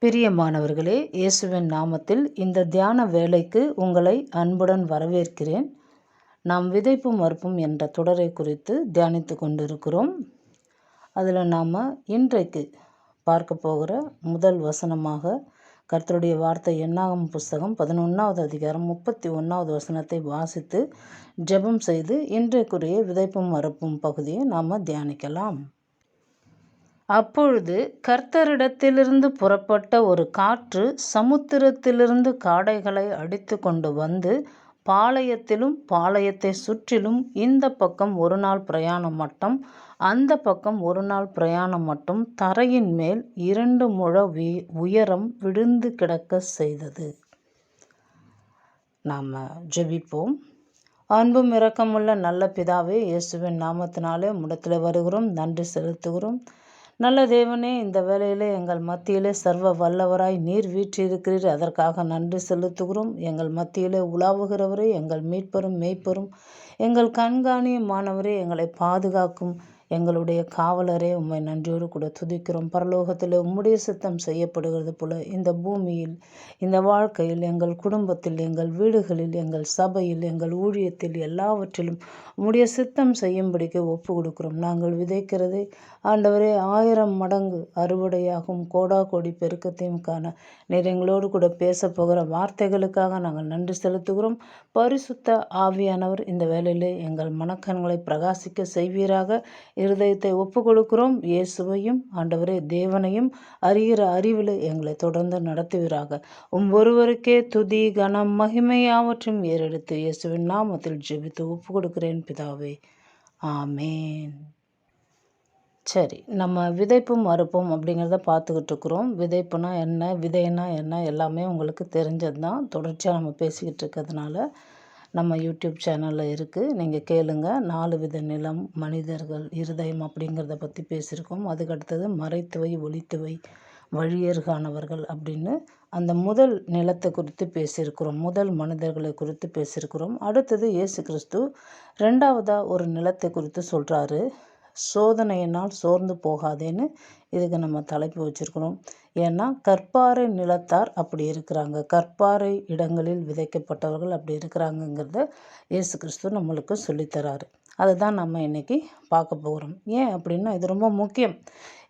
பிரியமானவர்களே, இயேசுவின் நாமத்தில் இந்த தியான வேலைக்கு உங்களை அன்புடன் வரவேற்கிறேன். நாம் விதைப்பும் அறுப்பும் என்ற தொடரை குறித்து தியானித்து கொண்டிருக்கிறோம். அதில் நாம் இன்றைக்கு பார்க்க போகிற முதல் வசனமாக கர்த்தருடைய வார்த்தை என்னாகமம் புஸ்தகம் 11வது அதிகாரம் 31வது வசனத்தை வாசித்து ஜெபம் செய்து இன்றைக்குரிய விதைப்பும் அறுப்பும் பகுதியை நாம் தியானிக்கலாம். அப்பொழுது கர்த்தரிடத்திலிருந்து புறப்பட்ட ஒரு காற்று சமுத்திரத்திலிருந்து காடைகளை அடித்து கொண்டு வந்து பாளையத்திலும் பாளையத்தை சுற்றிலும் இந்த பக்கம் ஒரு நாள் பிரயாணம் மட்டும் அந்த பக்கம் ஒரு நாள் பிரயாணம் மட்டும் தரையின் மேல் 2 முழ உயரம் விழுந்து கிடக்க செய்தது. நாம் ஜெபிப்போம். அன்பும் இரக்கமுள்ள நல்ல பிதாவே, இயேசுவின் நாமத்தினாலே உம்மிடத்தில் வருகிறோம், நன்றி செலுத்துகிறோம். நல்ல தேவனே, இந்த வேளையிலே எங்கள் மத்தியிலே சர்வ வல்லவராய் நீர் வீற்றிருக்கிறீர், அதற்காக நன்றி செலுத்துகிறோம். எங்கள் மத்தியிலே உலாவுகிறவரே, எங்கள் மீட்பரும் மேய்ப்பரும், எங்கள் கண்காணியுமானவரே, எங்களை பாதுகாக்கும் எங்களுடைய காவலரே, உம்மை நன்றியோடு கூட துதிக்கிறோம். பரலோகத்தில் உம்முடைய சித்தம் செய்யப்படுகிறது போல இந்த பூமியில், இந்த வாழ்க்கையில், எங்கள் குடும்பத்தில், எங்கள் வீடுகளில், எங்கள் சபையில், எங்கள் ஊழியத்தில் எல்லாவற்றிலும் உம்முடைய சித்தம் செய்யும்படிக்கு ஒப்பு கொடுக்கிறோம். நாங்கள் விதைக்கிறதை ஆண்டவரே 1000 மடங்கு அறுவடையாகும் கோடா கோடி பெருக்கத்தையும் காண நீர் எங்களோடு கூட பேச போகிற வார்த்தைகளுக்காக நாங்கள் நன்றி செலுத்துகிறோம். பரிசுத்த ஆவியானவர் இந்த வேளையிலே எங்கள் மனக்கண்களை பிரகாசிக்க செய்வீராக. இருதயத்தை ஒப்பு கொடுக்கிறோம். இயேசுவையும் ஆண்டவரே தேவனையும் அறிகிற அறிவில் எங்களை தொடர்ந்து நடத்துவீராக. ஒருவருக்கே துதி கனம் மகிமை யாவற்றும் ஏறெடுத்து இயேசுவின் நாமத்தில் ஜெபித்து ஒப்பு கொடுக்கிறேன் பிதாவே, ஆமேன். சரி, நம்ம விதைப்பும் அறுப்பும் அப்படிங்கிறத பார்த்துக்கிட்டு இருக்கிறோம். விதைப்புனா என்ன, விதைனா என்ன, எல்லாமே உங்களுக்கு தெரிஞ்சது தான். தொடர்ச்சியாக நம்ம பேசிக்கிட்டு இருக்கிறதுனால நம்ம யூடியூப் சேனலில் இருக்குது, நீங்கள் கேளுங்க. 4 வித நிலம், மனிதர்கள், இருதயம் அப்படிங்கிறத பற்றி பேசியிருக்கோம். அதுக்கடுத்தது மறைத்துவை, ஒளித்துவை, வழியர்கானவர்கள் அப்படின்னு அந்த முதல் நிலத்தை குறித்து பேசியிருக்கிறோம். முதல் மனிதர்களை குறித்து பேசியிருக்கிறோம். அடுத்தது இயேசு கிறிஸ்து 2வதாக ஒரு நிலத்தை குறித்து சொல்கிறாரு. சோதனையினால் சோர்ந்து போகாதேன்னு இதுக்கு நம்ம தலைப்பு வச்சுருக்கிறோம். ஏன்னா கற்பாறை நிலத்தார் அப்படி இருக்கிறாங்க, கற்பாறை இடங்களில் விதைக்கப்பட்டவர்கள் அப்படி இருக்கிறாங்கங்கிறத இயேசு கிறிஸ்து நம்மளுக்கு சொல்லித்தராரு. அதை தான் நம்ம இன்றைக்கி பார்க்க போகிறோம். ஏன் அப்படின்னா இது ரொம்ப முக்கியம்.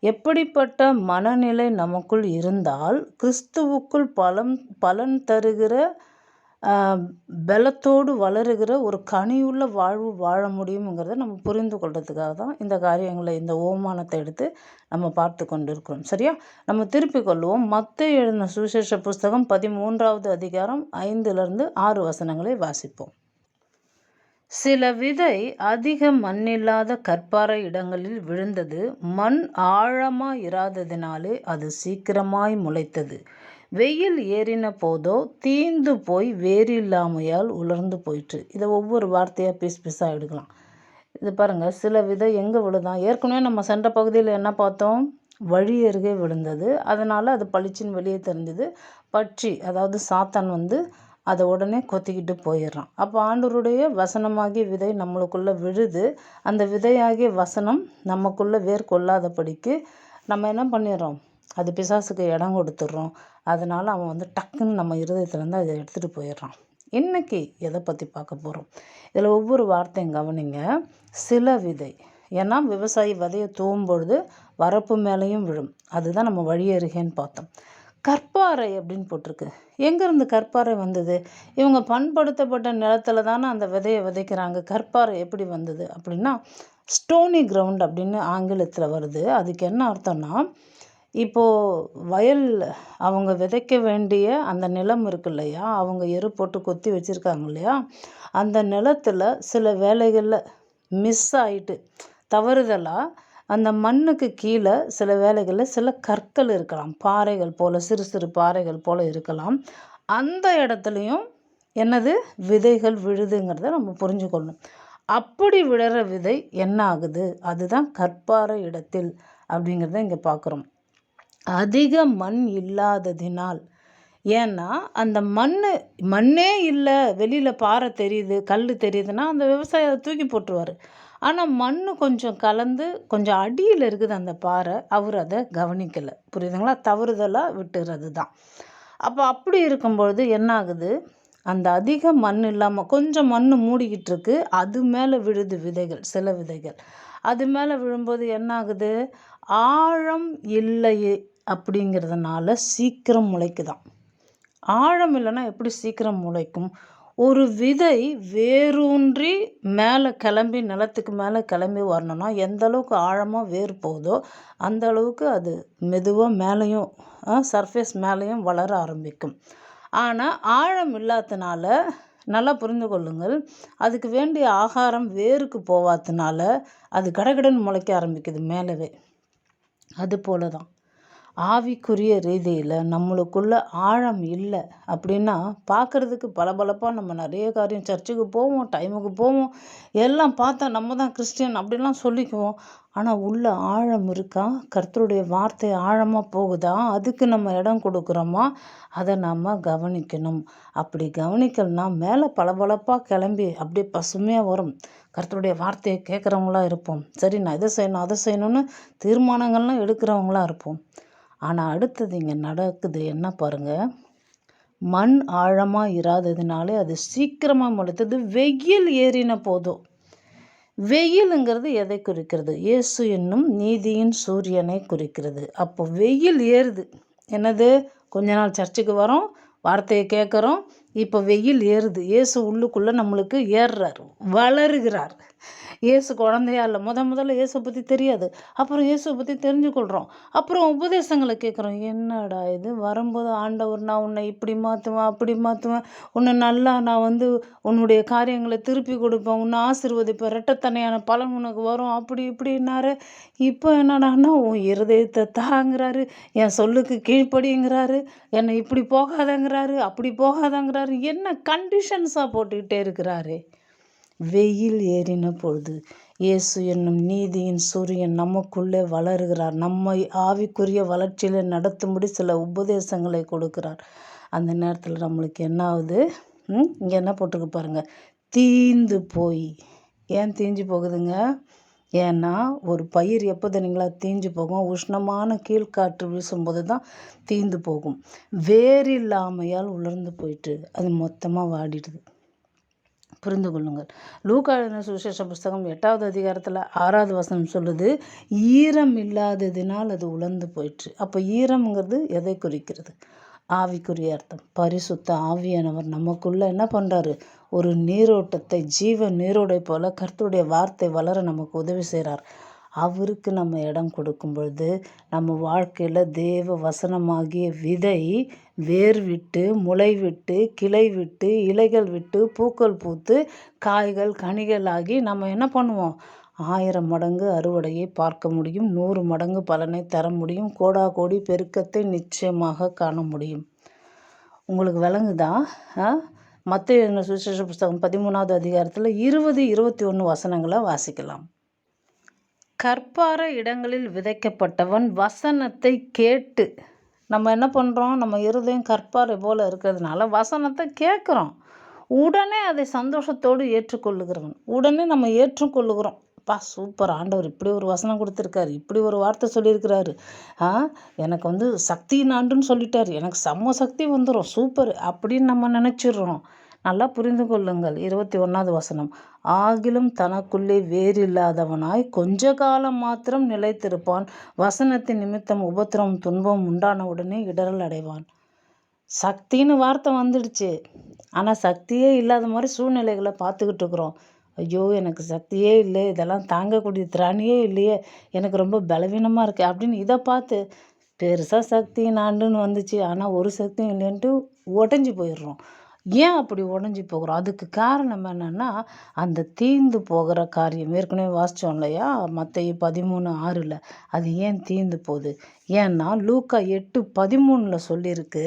எப்படிப்பட்ட மனநிலை நமக்குள் இருந்தால் கிறிஸ்துவுக்குள் பலன் தருகிற பலத்தோடு வளருகிற ஒரு கனியுள்ள வாழ்வு வாழ முடியுங்கிறத நம்ம புரிந்து கொள்றதுக்காக தான் இந்த காரியங்களை, இந்த ஓமானத்தை எடுத்து நம்ம பார்த்து கொண்டு இருக்கிறோம். சரியா? நம்ம திருப்பிக் கொள்வோம். மத்தேயு எழுதின சுவிசேஷ புஸ்தகம் 13வது அதிகாரம் 5லிருந்து 6 வசனங்களை வாசிப்போம். சில விதை அதிக மண்ணில்லாத கற்பாறை இடங்களில் விழுந்தது. மண் ஆழமாய் இராததினாலே அது சீக்கிரமாய் முளைத்தது. வெயில் ஏறின போதோ தீந்து போய் வேறில்லாமையால் உலர்ந்து போயிற்று. இதை ஒவ்வொரு வார்த்தையாக பீஸாக எடுக்கலாம். இது பாருங்கள், சில விதை எங்கே விழுதான்? ஏற்கனவே நம்ம சென்ற பகுதியில் என்ன பார்த்தோம்? வழி அருகே விழுந்தது. அதனால் அது பளிச்சின்னு வெளியே தெரிஞ்சது. பட்சி, அதாவது சாத்தான் வந்து அதை உடனே கொத்திக்கிட்டு போயிடுறான். அப்போ ஆண்டவருடைய வசனமாகிய விதை நம்மளுக்குள்ளே விழுது. அந்த விதையாகிய வசனம் நமக்குள்ளே வேர் கொள்ளாதபடிக்கு நம்ம என்ன பண்ணிடுறோம்? அது பிசாசுக்கு இடம் கொடுத்துட்றோம். அதனால் அவன் வந்து டக்குன்னு நம்ம இருதயத்துலேருந்து அதை எடுத்துகிட்டு போயிடுறான். இன்றைக்கி எதை பற்றி பார்க்க போகிறோம்? இதில் ஒவ்வொரு வார்த்தையும் கவனிங்க. சில விதை, ஏன்னா விவசாயி விதையை தூவும்பொழுது வரப்பு மேலேயும் விழும். அதுதான் நம்ம வழி அருகேன்னு பார்த்தோம். கற்பாறை அப்படின்னு போட்டிருக்கு. எங்கேருந்து கற்பாறை வந்தது? இவங்க பண்படுத்தப்பட்ட நிலத்தில் தானே அந்த விதையை விதைக்கிறாங்க. கற்பாறை எப்படி வந்தது அப்படின்னா ஸ்டோனி கிரவுண்ட் அப்படின்னு ஆங்கிலத்தில் வருது. அதுக்கு என்ன அர்த்தம்னா, இப்போது வயல் அவங்க விதைக்க வேண்டிய அந்த நிலம் இருக்கு இல்லையா, அவங்க எரு போட்டு கொத்தி வச்சுருக்காங்க இல்லையா, அந்த நிலத்தில் சில வேலைகளில் மிஸ் ஆகிட்டு தவறுதலாக அந்த மண்ணுக்கு கீழே சில வேலைகளில் சில கற்கள் இருக்கலாம், பாறைகள் போல், சிறு சிறு பாறைகள் போல் இருக்கலாம். அந்த இடத்துலையும் என்னது விதைகள் விழுதுங்கிறத நம்ம புரிஞ்சுக்கொள்ளணும். அப்படி விழுற விதை என்ன ஆகுது? அதுதான் கற்பாறை இடத்தில் அப்படிங்கிறத இங்கே பார்க்குறோம். அதிக மண் இல்லாததினால், ஏன்னா அந்த மண்ணே இல்லை, வெளியில் பாறை தெரியுது, கல் தெரியுதுன்னா அந்த விவசாயி அதை தூக்கி போட்டுருவார். ஆனால் மண் கொஞ்சம் கலந்து கொஞ்சம் அடியில் இருக்குது அந்த பாறை. அவர் அதை கவனிக்கலை. புரியுதுங்களா? தவறுதலாக விட்டுறது தான். அப்போ அப்படி இருக்கும்பொழுது என்ன ஆகுது, அந்த அதிக மண் இல்லாமல் கொஞ்சம் மண் மூடிக்கிட்டு இருக்கு. அது மேலே விழுது விதைகள், சில விதைகள். அது மேலே விழும்போது என்ன ஆகுது, ஆழம் இல்லையே அப்படிங்கிறதுனால சீக்கிரம் முளைக்குதான். ஆழம் இல்லைன்னா எப்படி சீக்கிரம் முளைக்கும்? ஒரு விதை வேரூன்றி மேலே கிளம்பி நிலத்துக்கு மேலே கிளம்பி வரணும்னா எந்த அளவுக்கு ஆழமாக வேர் போகுதோ அந்த அளவுக்கு அது மெதுவாக மேலேயும் சர்ஃபேஸ் மேலேயும் வளர ஆரம்பிக்கும். ஆனால் ஆழம் இல்லாதனால, நல்லா புரிந்து கொள்ளுங்கள், அதுக்கு வேண்டிய ஆகாரம் வேருக்கு போகாதனால அது கடகடன்னு முளைக்க ஆரம்பிக்குது மேலவே. அது போல தான் ஆவிக்குரிய ரீதியில் நம்மளுக்குள்ள ஆழம் இல்லை அப்படின்னா பார்க்குறதுக்கு பளபளப்பாக நம்ம நிறைய காரியம் சர்ச்சுக்கு போவோம், டைமுக்கு போவோம், எல்லாம் பார்த்தா நம்ம தான் கிறிஸ்டியன் அப்படிலாம் சொல்லிக்குவோம். ஆனால் உள்ள ஆழம் இருக்கா? கர்த்தருடைய வார்த்தை ஆழமாக போகுதா? அதுக்கு நம்ம இடம் கொடுக்குறோமா? அதை நம்ம கவனிக்கணும். அப்படி கவனிக்கலனா மேலே பளபளப்பாக கிளம்பி அப்படியே பசுமையாக வரும். கர்த்தருடைய வார்த்தையை கேட்குறவங்களா இருப்போம். சரி, நான் இதை செய்யணும் அதை செய்யணும்னு தீர்மானங்கள்லாம் எடுக்கிறவங்களா இருப்போம். ஆனால் அடுத்தது இங்கே நடக்குது என்ன பாருங்கள், மண் ஆழமாக இராததுனாலே அது சீக்கிரமாக முளைத்தது. வெயில் ஏறின போதும். வெயிலுங்கிறது எதை குறிக்கிறது? இயேசு என்னும் நீதியின் சூரியனை குறிக்கிறது. அப்போ வெயில் ஏறுது. என்னது, கொஞ்ச நாள் சர்ச்சுக்கு வரோம், வார்த்தையை கேட்குறோம், இப்போ வெயில் ஏறுது. இயேசு உள்ளுக்குள்ளே நம்மளுக்கு ஏறுறார், வளருகிறார். இயேசு குழந்தையா இல்லை. முதல்ல இயேசுவை பற்றி தெரியாது. அப்புறம் இயேசுவை பற்றி தெரிஞ்சுக்கொள்கிறோம். அப்புறம் உபதேசங்களை கேட்குறோம். என்னடா இது, வரும்போது ஆண்டவர் நான் உன்னை இப்படி மாற்றுவேன் அப்படி மாற்றுவேன், உன்னை நல்லா நான் உன்னுடைய காரியங்களை திருப்பி கொடுப்பேன், உன்னை ஆசீர்வதிப்பேன், ரெட்டத்தனையான பலன் உனக்கு வரும் அப்படி இப்படின்னாரு. இப்போ என்னடான்னா உன் இருதயத்தை தாங்கிறாரு, என் சொல்லுக்கு கீழ்ப்படிங்கிறாரு, என்னை இப்படி போகாதங்கிறாரு அப்படி போகாதங்கிறாரு. என்ன கண்டிஷன்ஸாக போட்டுக்கிட்டே இருக்கிறாரு. வெயில் ஏறின பொழுது இயேசு என்னும் நீதியின் சூரியன் நமக்குள்ளே வளருகிறார். நம்மை ஆவிக்குரிய வளர்ச்சியில் நடத்தும்படி சில உபதேசங்களை கொடுக்கிறார். அந்த நேரத்தில் நம்மளுக்கு என்ன ஆகுது, இங்கே என்ன போட்டிருக்கு பாருங்கள், தீந்து போய். ஏன் தீஞ்சு போகுதுங்க? ஏன்னா ஒரு பயிர் எப்போ தெரியுங்களா தீஞ்சு போகும்? உஷ்ணமான கீழ்காற்று வீசும்போது தான் தீந்து போகும். வேறில்லாமையால் உலர்ந்து போயிட்டு அது மொத்தமாக வாடிடுது. புரிந்து கொள்ளுங்கள். லூக்கா எழுதின சுவிசேஷ புஸ்தகம் 8வது அதிகாரத்தில் 6வது வசனம் சொல்லுது, ஈரம் இல்லாததினால் அது உலர்ந்து போயிற்று. அப்போ ஈரம்ங்கிறது எதை குறிக்கிறது? ஆவிக்குரிய அர்த்தம். பரிசுத்த ஆவியானவர் நமக்குள்ளே என்ன பண்ணுறாரு, ஒரு நீரோட்டத்தை ஜீவ நீரோடை போல் கர்த்தருடைய வார்த்தை வளர நமக்கு உதவி செய்கிறார். அவருக்கு நம்ம இடம் கொடுக்கும் பொழுது நம்ம வாழ்க்கையில் தேவ வசனமாகிய விதை வேர் விட்டு, முளை விட்டு, கிளை விட்டு, இலைகள் விட்டு, பூக்கள் பூத்து, காய்கள் கனிகளாகி நம்ம என்ன பண்ணுவோம், 1000 மடங்கு அறுவடையை பார்க்க முடியும், 100 மடங்கு பலனை தர முடியும், கோடா கோடி பெருக்கத்தை நிச்சயமாக காண முடியும். உங்களுக்கு விளங்குதா? மத்தேயு எழுதின சுவிசேஷ புஸ்தகம் 13வது அதிகாரத்தில் 20, 21 வசனங்களை வாசிக்கலாம். கற்பார இடங்களில் விதைக்கப்பட்டவன் வசனத்தை கேட்டு, நம்ம என்ன பண்ணுறோம், நம்ம இருதயம் கற்பாரை போல் இருக்கிறதுனால வசனத்தை கேட்குறோம், உடனே அதை சந்தோஷத்தோடு ஏற்றுக்கொள்ளுகிறவன். உடனே நம்ம ஏற்றுக்கொள்ளுகிறோம். சூப்பர், ஆண்டவர் இப்படி ஒரு வசனம் கொடுத்துருக்காரு, இப்படி ஒரு வார்த்தை சொல்லியிருக்கிறாரு, எனக்கு சக்தியின் ஆண்டுன்னு சொல்லிட்டாரு, எனக்கு செம்ம சக்தி வந்துடும், சூப்பர் அப்படின்னு நம்ம நினச்சிடுறோம். நல்லா புரிந்து கொள்ளுங்கள். 21வது வசனம், ஆகிலும் தனக்குள்ளே வேறில்லாதவனாய் கொஞ்ச காலம் மாத்திரம் நிலைத்திருப்பான், வசனத்தின் நிமித்தம் உபத்திரம் துன்பம் உண்டான உடனே இடரல் அடைவான். சக்தின்னு வார்த்தை வந்துடுச்சு, ஆனால் சக்தியே இல்லாத மாதிரி சூழ்நிலைகளை பார்த்துக்கிட்டு இருக்கிறோம். ஐயோ, எனக்கு சக்தியே இல்லை, இதெல்லாம் தாங்கக்கூடிய திராணியே இல்லையே, எனக்கு ரொம்ப பலவீனமாக இருக்கு அப்படின்னு இதை பார்த்து பெருசாக சக்தியின் ஆண்டுன்னு வந்துச்சு, ஆனால் ஒரு சக்தியும் இல்லைன்ட்டு உடஞ்சி போயிடுறோம். ஏன் அப்படி உடஞ்சி போகிறோம்? அதுக்கு காரணம் என்னென்னா, அந்த தீந்து போகிற காரியம் ஏற்கனவே வாசித்தோம் இல்லையா, மத்தேயு 13:6. அது ஏன் தீந்து போகுது? ஏன்னா லூக்கா 8:13 சொல்லியிருக்கு.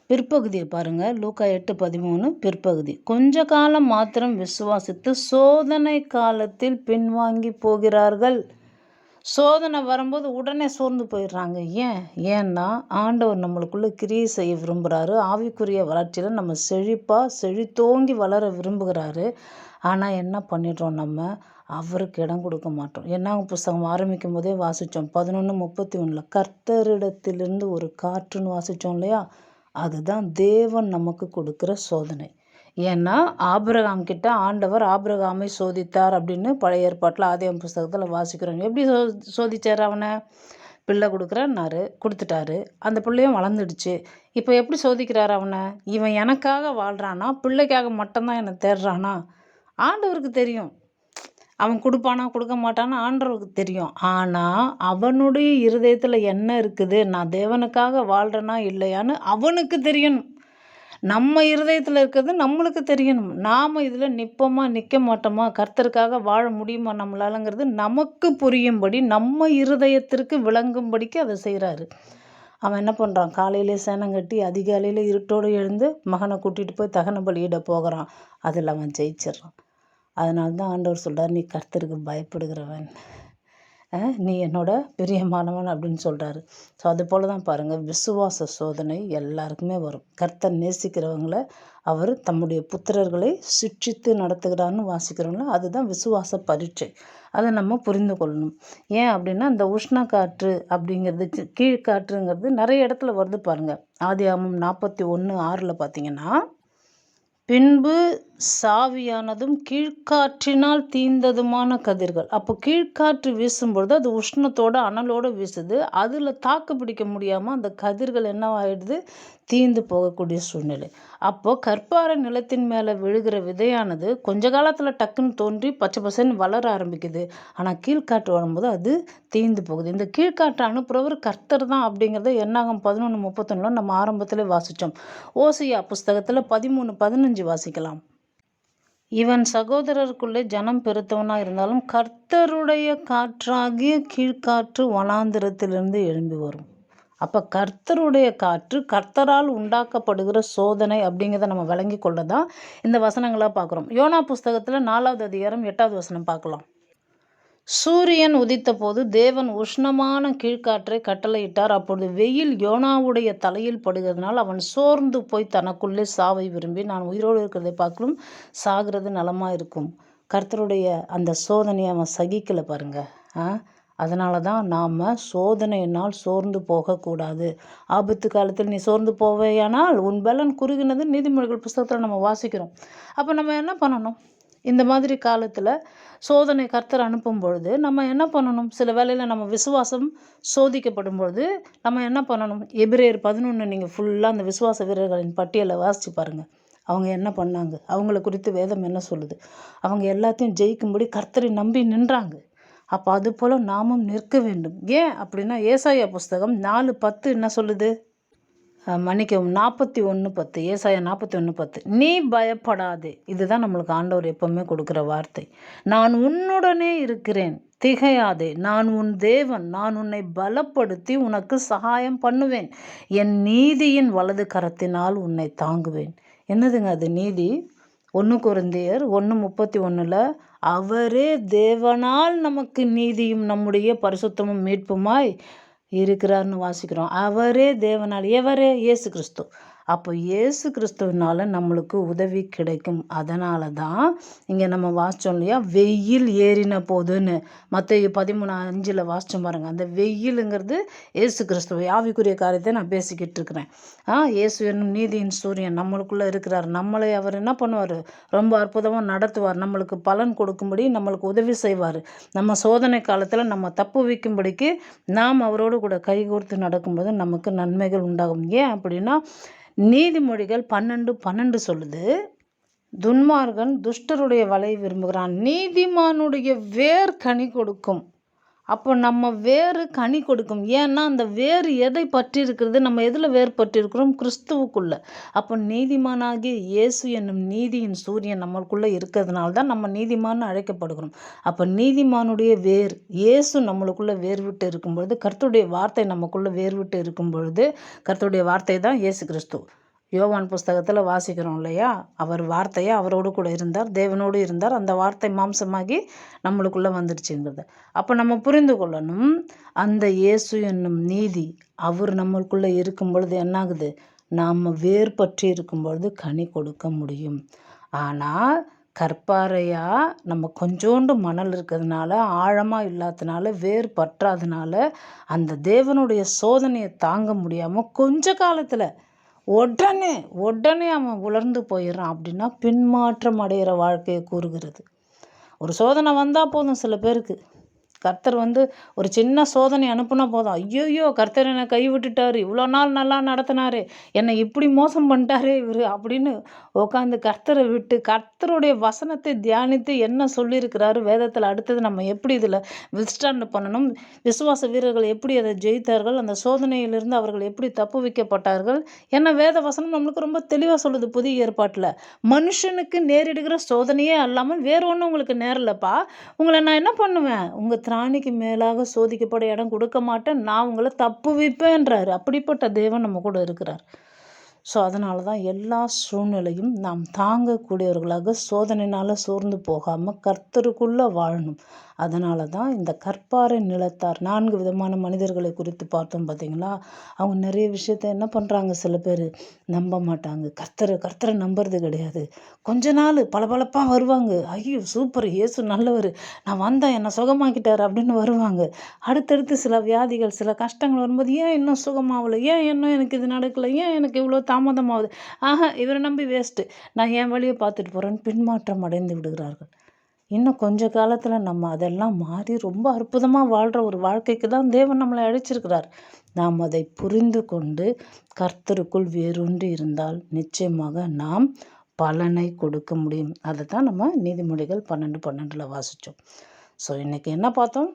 பிற்பகுதியை பாருங்கள், லூக்கா 8:13 பிற்பகுதி, கொஞ்ச காலம் மாத்திரம் விசுவாசித்து சோதனை காலத்தில் பின்வாங்கி போகிறார்கள். சோதனை வரும்போது உடனே சோர்ந்து போயிடுறாங்க. ஏன்னா ஆண்டவர் நம்மளுக்குள்ள கிரியை செய்ய விரும்புகிறாரு. ஆவிக்குரிய வளர்ச்சியில் நம்ம செழித்தோங்கி வளர விரும்புகிறாரு. ஆனால் என்ன பண்ணிடுறோம் நம்ம? அவருக்கு இடம் கொடுக்க மாட்டோம். என்னாகும் புஸ்தகம் ஆரம்பிக்கும் போதே வாசித்தோம் 11:31 கர்த்தரிடத்திலிருந்து ஒரு காற்றுன்னு வாசித்தோம் இல்லையா? அதுதான் தேவன் நமக்கு கொடுக்குற சோதனை. ஏன்னா ஆபிரகாம் கிட்ட ஆண்டவர் ஆபிரகாமை சோதித்தார் அப்படின்னு பழைய ஏற்பாட்டில் ஆதியாகமம் புஸ்தகத்தில் வாசிக்கிறோம். எப்படி சோதிச்சார் அவனை? பிள்ளை கொடுத்துட்டாரு. அந்த பிள்ளையும் வளர்ந்துடுச்சு. இப்போ எப்படி சோதிக்கிறார் அவனை? இவன் எனக்காக வாழ்கிறானா, பிள்ளைக்காக மட்டும்தான் என்னை தேடுறானா? ஆண்டவருக்கு தெரியும். அவன் கொடுப்பானா கொடுக்க மாட்டானா ஆண்டவருக்கு தெரியும். ஆனால் அவனுடைய இருதயத்தில் என்ன இருக்குது, நான் தேவனுக்காக வாழ்கிறேனா இல்லையான்னு அவனுக்கு தெரியணும். நம்ம இருதயத்தில் இருக்கிறது நம்மளுக்கு தெரியணும். நாம் இதில் நிற்க மாட்டோமா, கர்த்தருக்காக வாழ முடியுமா நம்மளாலங்கிறது நமக்கு புரியும்படி, நம்ம இருதயத்திற்கு விளங்கும்படிக்கு அதை செய்கிறாரு. அவன் என்ன பண்ணுறான்? காலையிலே சேனம் கட்டி அதிகாலையில் இருட்டோடு எழுந்து மகனை கூட்டிகிட்டு போய் தகன பலியிட போகிறான். அதில் அவன் ஜெயிச்சிட்றான். அதனால தான் ஆண்டவர் சொல்கிறார், நீ கர்த்தருக்கு பயப்படுகிறவன், நீ என்னோட பிரியமானவன் அப்படின்னு சொல்கிறாரு. ஸோ அது போல் தான் பாருங்கள், விசுவாச சோதனை எல்லாருக்குமே வரும். கர்த்தர் நேசிக்கிறவங்கள அவர் தம்முடைய புத்திரர்களை சிட்சித்து நடத்துகிறான்னு வாசிக்கிறவங்கள, அதுதான் விசுவாச பரீட்சை. அதை நம்ம புரிந்து கொள்ளணும். ஏன் அப்படின்னா, இந்த உஷ்ண காற்று அப்படிங்கிறது, கீழ்காற்றுங்கிறது நிறைய இடத்துல வருது பாருங்கள். ஆதியாகமம் 41:6 பார்த்தீங்கன்னா, பின்பு சாவியானதும் கீழ்காற்றினால் தீந்ததுமான கதிர்கள். அப்போ கீழ்காற்று வீசும்பொழுது அது உஷ்ணத்தோட அனலோடு வீசுது. அதில் தாக்கு பிடிக்க முடியாமல் அந்த கதிர்கள் என்னவாயிடுது? தீந்து போகக்கூடிய சூழ்நிலை. அப்போது கற்பாறை நிலத்தின் மேலே விழுகிற விதையானது கொஞ்ச காலத்தில் டக்குன்னு தோன்றி பச்சை பசன்னு வளர ஆரம்பிக்குது. ஆனால் கீழ்காற்று வரும்போது அது தீந்து போகுது. இந்த கீழ்காற்று அனுப்புகிறவர் கர்த்தர் தான் அப்படிங்கிறத என்னாகும் 11:31 நம்ம ஆரம்பத்தில் வாசித்தோம். ஓசியா புஸ்தகத்தில் 13:15 வாசிக்கலாம். இவன் சகோதரருக்குள்ளே ஜனம் பெருத்தவனாக இருந்தாலும் கர்த்தருடைய காற்றாகிய கீழ்காற்று வனாந்திரத்திலிருந்து எழும்பி வரும். அப்போ கர்த்தருடைய காற்று, கர்த்தரால் உண்டாக்கப்படுகிற சோதனை அப்படிங்கிறத நம்ம விளங்கி கொள்ள தான் இந்த வசனங்களாக பார்க்குறோம். யோனா புஸ்தகத்தில் 4வது அதிகாரம் 8வது வசனம் பார்க்கலாம். சூரியன் உதித்த போது தேவன் உஷ்ணமான கீழ்காற்றை கட்டளையிட்டார். அப்பொழுது வெயில் யோனாவுடைய தலையில் படுகிறதுனால் அவன் சோர்ந்து போய் தனக்குள்ளே சாவை விரும்பி, நான் உயிரோடு இருக்கிறதை பார்க்கலும் சாகிறது நலமாக இருக்கும். கர்த்தருடைய அந்த சோதனையை அவன் சகிக்கலை பாருங்க. அதனால தான் நாம் சோதனையினால் சோர்ந்து போகக்கூடாது. ஆபத்து காலத்தில் நீ சோர்ந்து போவேயானால் உன் பலன் குறுகினது நீதிமொழிகள் புஸ்தகத்தில் நம்ம வாசிக்கிறோம். அப்போ நம்ம என்ன பண்ணணும்? இந்த மாதிரி காலத்தில் சோதனை கர்த்தர் அனுப்பும் பொழுது நம்ம என்ன பண்ணணும்? சில வேளையில் நம்ம விசுவாசம் சோதிக்கப்படும் பொழுது நம்ம என்ன பண்ணணும்? எபிரேயர் 11 நீங்கள் ஃபுல்லாக அந்த விசுவாச வீரர்களின் பட்டியலை வாசித்து பாருங்கள். அவங்க என்ன பண்ணாங்க, அவங்கள குறித்து வேதம் என்ன சொல்லுது? அவங்க எல்லாத்தையும் ஜெயிக்கும்படி கர்த்தரை நம்பி நின்றாங்க. அப்போ அது போல் நாமும் நிற்க வேண்டும். ஏன் அப்படின்னா, ஏசாயா புஸ்தகம் 4:10 என்ன சொல்லுது? மன்னிக்கவும், 41:10. ஏசாயா 41:10. நீ பயப்படாதே. இதுதான் நம்மளுக்கு ஆண்டவர் எப்பவுமே கொடுக்குற வார்த்தை. நான் உன்னுடனே இருக்கிறேன், திகையாதே. நான் உன் தேவன், நான் உன்னை பலப்படுத்தி உனக்கு சகாயம் பண்ணுவேன். என் நீதியின் வலது கரத்தினால் உன்னை தாங்குவேன். என்னதுங்க அது நீதி? 1 கொரிந்தியர் 1:31 அவரே தேவனால் நமக்கு நீதியும் நம்முடைய பரிசுத்தமும் மீட்புமாய் இருக்கிறார்னு வாசிக்கிறோம். அவரே தேவனால். எவரே? இயேசு கிறிஸ்து. அப்போ இயேசு கிறிஸ்துவினால நம்மளுக்கு உதவி கிடைக்கும். அதனால தான் இங்கே நம்ம வாசித்தோம் இல்லையா, வெயில் ஏறின போதுன்னு மத்தேயு 13:5 வாசித்தோம் பாருங்க. அந்த வெயிலுங்கிறது இயேசு கிறிஸ்துவை ஆவிக்குரிய காரியத்தை நான் பேசிக்கிட்டு இருக்கிறேன். இயேசு என்னும் நீதியின் சூரியன் நம்மளுக்குள்ளே இருக்கிறார். நம்மளை அவர் என்ன பண்ணுவார்? ரொம்ப அற்புதமாக நடத்துவார். நம்மளுக்கு பலன் கொடுக்கும்படி நம்மளுக்கு உதவி செய்வார். நம்ம சோதனை காலத்தில் நம்ம தப்பு வைக்கும்படிக்கு நாம் அவரோடு கூட கைகோர்த்து நடக்கும்போது நமக்கு நன்மைகள் உண்டாகும். ஏன் அப்படின்னா, நீதிமொழிகள் 12:12 சொல்லுது, துன்மார்கன் துஷ்டருடைய வலை விரும்புகிறான், நீதிமானுடைய வேர் கனி கொடுக்கும். அப்போ நம்ம வேறு கனி கொடுக்கும். ஏன்னா அந்த வேர் எதை பற்றி இருக்கிறது? நம்ம எதில் வேர் பற்றி இருக்கிறோம்? கிறிஸ்துவுக்குள்ள. அப்போ நீதிமானாகிய இயேசு என்னும் நீதியின் சூரியன் நம்மளுக்குள்ளே இருக்கிறதுனால தான் நம்ம நீதிமான்னு அழைக்கப்படுகிறோம். அப்போ நீதிமானுடைய வேர் இயேசு நம்மளுக்குள்ளே வேர் விட்டு இருக்கும் பொழுது, கர்த்தருடைய வார்த்தை நமக்குள்ளே வேர் விட்டு இருக்கும் பொழுது, கர்த்தருடைய வார்த்தை தான் இயேசு கிறிஸ்து. யோவான் புஸ்தகத்தில் வாசிக்கிறோம் இல்லையா, அவர் வார்த்தையை அவரோடு கூட இருந்தார், தேவனோடு இருந்தார், அந்த வார்த்தை மாம்சமாகி நம்மளுக்குள்ளே வந்துடுச்சுங்கிறது. அப்போ நம்ம புரிந்து கொள்ளணும், அந்த இயேசு என்னும் நீதி அவர் நம்மளுக்குள்ளே இருக்கும் பொழுது என்னாகுது, நாம் வேர் பற்றி இருக்கும் பொழுது கனி கொடுக்க முடியும். ஆனால் கற்பாறையாக நம்ம கொஞ்சோண்டு மணல் இருக்கிறதுனால, ஆழமாக இல்லாததுனால, வேர் பற்றாதனால அந்த தேவனுடைய சோதனையை தாங்க முடியாமல் கொஞ்ச காலத்தில் உடனே அவன் உலர்ந்து போயிடுறான். அப்படின்னா பின்மாற்றம் அடைகிற வாழ்க்கையை கூறுகிறது. ஒரு சோதனை வந்தால் போதும், சில பேருக்கு கர்த்தர் ஒரு சின்ன சோதனை அனுப்புனா போதும், ஐயோயோ கர்த்தர் என்னை கை விட்டுட்டாரு, இவ்வளோ நாள் நல்லா நடத்தினாரு, என்னை இப்படி மோசம் பண்ணிட்டாரே இவர் அப்படின்னு உட்காந்து கர்த்தரை விட்டு கர்த்தருடைய வசனத்தை தியானித்து என்ன சொல்லியிருக்கிறாரு வேதத்தில், அடுத்தது நம்ம எப்படி இதில் விஸ்டாண்ட் பண்ணணும், விசுவாச வீரர்கள் எப்படி அதை ஜெயித்தார்கள், அந்த சோதனையிலிருந்து அவர்கள் எப்படி தப்பு வைக்கப்பட்டார்கள். ஏன்னா வேத வசனம் நம்மளுக்கு ரொம்ப தெளிவாக சொல்லுது புதிய ஏற்பாட்டில், மனுஷனுக்கு நேரிடுகிற சோதனையே அல்லாமல் வேறு ஒன்றும் உங்களுக்கு நேரலப்பா, உங்களை நான் என்ன பண்ணுவேன், உங்கள் திராணிக்கு மேலாக சோதிக்கப்பட இடம் கொடுக்க மாட்டேன், நான் உங்களை தப்பு வைப்பேன்றாரு. அப்படிப்பட்ட தேவன் நம்ம கூட இருக்கிறார். ஸோ அதனால தான் எல்லா சூழ்நிலையும் நாம் தாங்கக்கூடியவர்களாக சோதனைனால் சோர்ந்து போகாமல் கர்த்தருக்குள்ளே வாழணும். அதனால தான் இந்த கற்பாறை நிலத்தார் 4 விதமான மனிதர்களை குறித்து பார்த்தோம் பார்த்தீங்களா. அவங்க நிறைய விஷயத்த என்ன பண்ணுறாங்க, சில பேர் நம்ப மாட்டாங்க, கர்த்தரை நம்புறது கிடையாது. கொஞ்ச நாள் பளபளப்பாக வருவாங்க, ஐயோ சூப்பர் இயேசு நல்லவர், நான் வந்தேன் என்னை சுகமாக்கிட்டார் அப்படின்னு வருவாங்க. அடுத்தடுத்து சில வியாதிகள் சில கஷ்டங்கள் வரும்போது, ஏன் இன்னும் சுகமாகலை, ஏன் இன்னும் எனக்கு இது நடக்கலை, ஏன் எனக்கு இவ்வளோ தாமதமாகுது, இவரை நம்பி வேஸ்ட்டு, நான் என் வழியை பார்த்துட்டு போகிறேன்னு பின்மாற்றம் அடைந்து விடுகிறார்கள். இன்னும் கொஞ்ச காலத்தில் நம்ம அதெல்லாம் மாறி ரொம்ப அற்புதமாக வாழ்கிற ஒரு வாழ்க்கைக்கு தான் தேவன் நம்மளை அழைச்சிருக்கிறார். நாம் அதை புரிந்து கொண்டு கர்த்தருக்குள் வேரூன்றி இருந்தால் நிச்சயமாக நாம் பலனை கொடுக்க முடியும். அதை தான் நம்ம நீதிமொழிகள் 12:12 வாசித்தோம். ஸோ இன்றைக்கி என்ன பார்த்தோம்,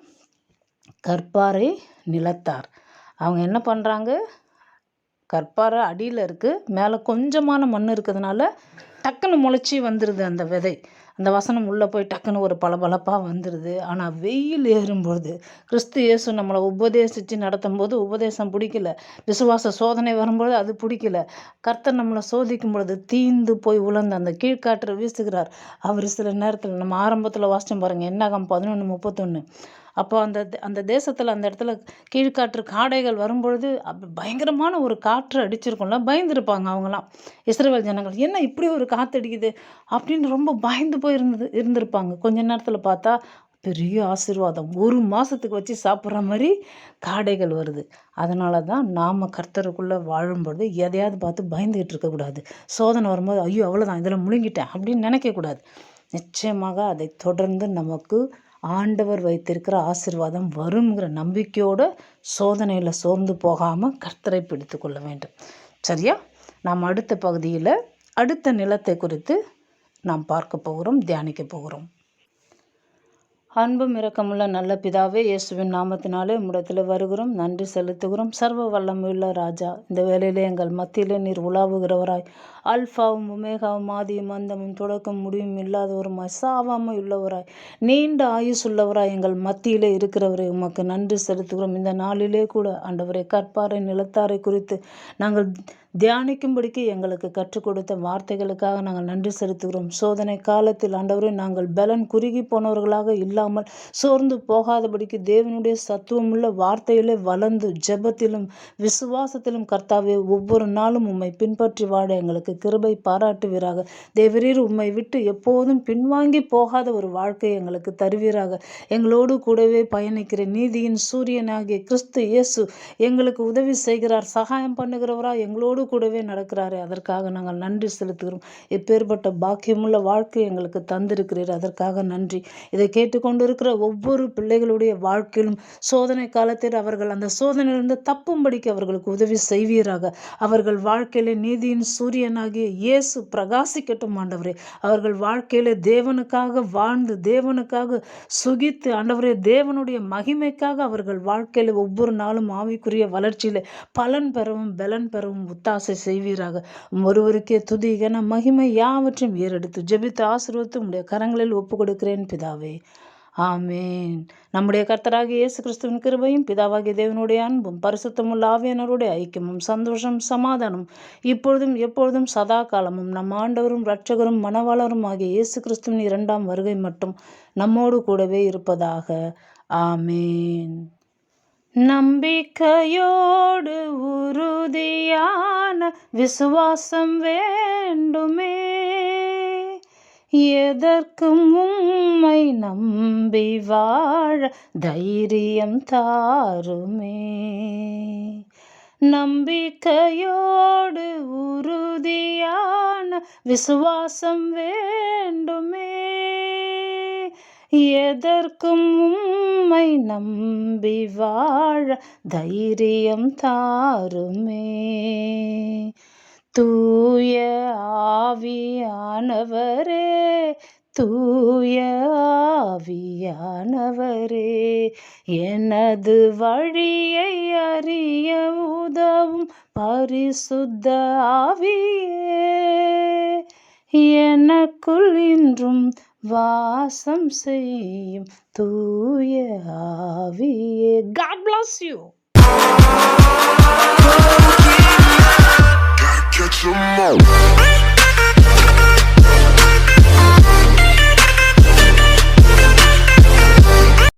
கற்பாறை நிலத்தார் அவங்க என்ன பண்ணுறாங்க, கற்பாறை அடியில் இருக்குது, மேலே கொஞ்சமான மண் இருக்கிறதுனால டக்குன்னு முளைச்சி வந்துடுது அந்த விதை, அந்த வசனம் உள்ளே போய் டக்குன்னு ஒரு பளபளப்பாக வந்துடுது. ஆனால் வெயில் ஏறும்பொழுது கிறிஸ்து இயேசு நம்மளை உபதேசித்து நடத்தும் போது உபதேசம் பிடிக்கல, விசுவாச சோதனை வரும்பொழுது அது பிடிக்கல, கர்த்தர் நம்மளை சோதிக்கும் பொழுது தீந்து போய் உலர்ந்து அந்த கீழ்காற்றை வீசுகிறார். அவர் சில நேரத்தில் நம்ம ஆரம்பத்தில் வாசித்தோம் பாருங்கள், என்னாகம் 11:31, அப்போ அந்த தேசத்தில் அந்த இடத்துல கீழ்காற்று காடைகள் வரும்பொழுது பயங்கரமான ஒரு காற்று அடிச்சிருக்கும்ல, பயந்துருப்பாங்க அவங்களாம் இஸ்ரவேல் ஜனங்கள், என்ன இப்படி ஒரு காற்று அடிக்குது அப்படின்னு ரொம்ப பயந்து போய் இருந்திருப்பாங்க. கொஞ்ச நேரத்தில் பார்த்தா பெரிய ஆசீர்வாதம், 1 மாதத்துக்கு வச்சு சாப்பிட்ற மாதிரி காடைகள் வருது. அதனால தான் நாம் கர்த்தருக்குள்ளே வாழும்பொழுது எதையாவது பார்த்து பயந்துகிட்டு இருக்கக்கூடாது. சோதனை வரும்போது ஐயோ அவ்வளோதான் இதில் முழுங்கிட்டேன் அப்படின்னு நினைக்கக்கூடாது. நிச்சயமாக அதை தொடர்ந்து நமக்கு ஆண்டவர் வைத்திருக்கிற ஆசீர்வாதம் வருங்கிற நம்பிக்கையோடு சோதனையில் சோர்ந்து போகாமல் கர்த்தரை பிடித்து கொள்ள வேண்டும். சரியா, நாம் அடுத்த பகுதியில் அடுத்த நிலத்தை குறித்து நாம் பார்க்க போகிறோம், தியானிக்க போகிறோம். அன்பும் இரக்கமுள்ள நல்ல பிதாவே, இயேசுவின் நாமத்தினாலே உம்மிடத்தில் வருகிறோம், நன்றி செலுத்துகிறோம். சர்வ வல்லமையுள்ள ராஜா, இந்த வேளையிலே எங்கள் மத்தியிலே நீர் உலாவுகிறவராய், அல்ஃபாவும் உமேகாவும் ஆதியும் அந்தமும் தொடக்கம் முடிவும் இல்லாதவருமாய், சாவாமல் உள்ளவராய், நீண்ட ஆயுசுள்ளவராய் எங்கள் மத்தியிலே இருக்கிறவரை உமக்கு நன்றி செலுத்துகிறோம். இந்த நாளிலே கூட ஆண்டவரை கற்பாறை நிலத்தாரை குறித்து நாங்கள் தியானிக்கும்படிக்கு எங்களுக்கு கற்றுக் கொடுத்த வார்த்தைகளுக்காக நாங்கள் நன்றி செலுத்துகிறோம். சோதனை காலத்தில் ஆண்டவரே நாங்கள் பலன் குறுகி போனவர்களாக இல்லாமல் சோர்ந்து போகாதபடிக்கு தேவனுடைய சத்துவமுள்ள வார்த்தையிலே வளர்ந்து ஜெபத்திலும் விசுவாசத்திலும் கர்த்தாவே ஒவ்வொரு நாளும் உம்மை பின்பற்றி வாழ எங்களுக்கு கிருபை பாராட்டுவீராக. தேவரீர் உம்மை விட்டு எப்போதும் பின்வாங்கி போகாத ஒரு வாழ்க்கை எங்களுக்கு தருவீராக. எங்களோடு கூடவே பயணிக்கிற நீதியின் சூரியனாகிய கிறிஸ்து இயேசு எங்களுக்கு உதவி செய்கிறார், சகாயம் பண்ணுகிறவரா எங்களோடு கூடவே நடக்கிறாரே, அதற்காக நாங்கள் நன்றி செலுத்துகிறோம். எப்பேற்பட்ட பாக்கியமுள்ள வாழ்க்கை எங்களுக்கு தந்திருக்கிறீர், அதற்காக நன்றி. இதை கேட்டுக்கொண்டு இருக்கிற ஒவ்வொரு பிள்ளைகளுடைய வாழ்க்கையிலும் சோதனை காலத்தில் அவர்கள் அந்த சோதனையிலிருந்து தப்பும்படிக்கு அவர்களுக்கு உதவி செய்வீராக. அவர்கள் வாழ்க்கையிலே நீதியின் சூரியனாகிய இயேசு பிரகாசிக்கட்டும் ஆண்டவரே. அவர்கள் வாழ்க்கையிலே தேவனுக்காக வாழ்ந்து தேவனுக்காக சுகித்து ஆண்டவரே தேவனுடைய மகிமைக்காக அவர்கள் வாழ்க்கையில ஒவ்வொரு நாளும் ஆவிக்குரிய வளர்ச்சியிலே பலன் பெறவும் பலன் பெறவும் ஒத்தாசை செய்வீராக. ஒருவருக்கே துதி கன மகிமை யாவற்றையும் ஏறெடுத்து ஜெபித்து ஆசீர்வதித்து உம்முடைய கரங்களில் ஒப்பு கொடுக்கிறேன் பிதாவே, ஆமேன். நம்முடைய கர்த்தராகிய இயேசு கிறிஸ்துவின் கிருபையும் பிதாவாகிய தேவனுடைய அன்பும் பரிசுத்தமுள்ள ஆவியானவருடைய ஐக்கியமும் சந்தோஷம் சமாதானம் இப்பொழுதும் எப்பொழுதும் சதா காலமும் நம் ஆண்டவரும் இரட்சகரும் மணவாளரும் ஆகிய இயேசு கிறிஸ்துவின் 2ஆம் வருகை மட்டும் நம்மோடு கூடவே இருப்பதாக. ஆமேன். நம்பிக்கையோடு உறுதியான விசுவாசம் வேண்டுமே, எதற்கும் உம்மை நம்பி வாழ தைரியம் தாருமே. நம்பிக்கையோடு உறுதியான விசுவாசம் வேண்டுமே, எதற்கும் உம்மை நம்பி வாழ தைரியம் தாருமே. தூய ஆவியானவரே, தூய ஆவியானவரே, எனது வழியை அறிய உதவும் பரிசுத்த ஆவியே, எனக்குள் இன்றும் வாசம் செய்யும் தூய ஆவியே. God bless you. Gotta catch 'em all.